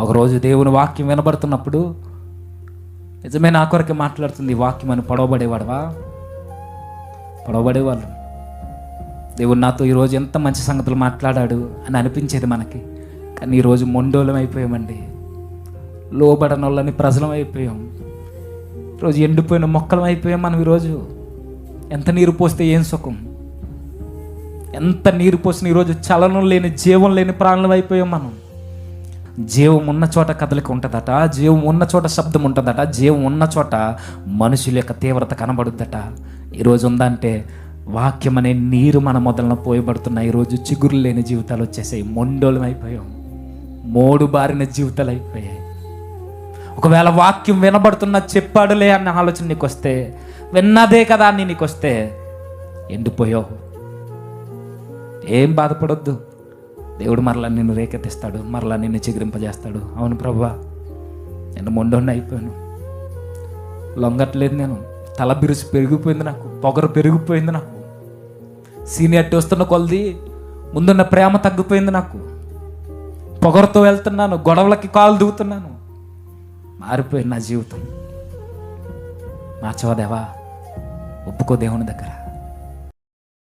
ఒకరోజు దేవుని వాక్యం వినబడుతున్నప్పుడు, నిజమే నా కొరకే మాట్లాడుతుంది ఈ వాక్యం అని పొడవబడేవాడవా? పొడవబడేవాళ్ళు. దేవుడు నాతో ఈరోజు ఎంత మంచి సంగతులు మాట్లాడాడు అని అనిపించేది మనకి. కానీ ఈరోజు మొండోళం అయిపోయామండి, లోబడనోళ్ళని ప్రజలం అయిపోయాం. ఈరోజు ఎండిపోయిన మొక్కలం అయిపోయాం మనం. ఈరోజు ఎంత నీరు పోస్తే ఏం సుఖం, ఎంత నీరు పోసిన ఈరోజు చలనం లేని, జీవం లేని ప్రాణులం అయిపోయాం మనం. జీవం ఉన్న చోట కదలిక ఉంటుందట, జీవం ఉన్న చోట శబ్దం ఉంటుందట, జీవం ఉన్న చోట మనుషుల యొక్క తీవ్రత కనబడుద్దట. ఈరోజు ఉందంటే వాక్యం అనే నీరు మన మొదలన పోయబడుతున్నాయి. ఈరోజు చిగురు లేని జీవితాలు వచ్చేసాయి, మొండోళం అయిపోయాం, మోడు బారిన జీవితాలు అయిపోయాయి. ఒకవేళ వాక్యం వినబడుతున్నా చెప్పాడులే అన్న ఆలోచన నీకు వస్తే, విన్నదే కదా అని నీకు వస్తే ఎండిపోయావు. ఏం బాధపడొద్దు, దేవుడు మరలా నిన్ను రేకెత్తిస్తాడు, మరలా నిన్ను చిగురింపజేస్తాడు. అవును ప్రభువా, నేను మొండోడిని అయిపోయాను, లొంగట్లేదు, నేను తల బిరుసు పెరిగిపోయింది, నాకు పొగరు పెరిగిపోయింది, నాకు సీనియారిటీ వస్తున్న కొలది ముందున్న ప్రేమ తగ్గిపోయింది, నాకు పొగరుతో వెళ్తున్నాను, గొడవలకి కాలు దిగుతున్నాను, మారిపోయింది నా జీవితం. మార్చవా దేవా? ఒప్పుకో దేవుని దగ్గర.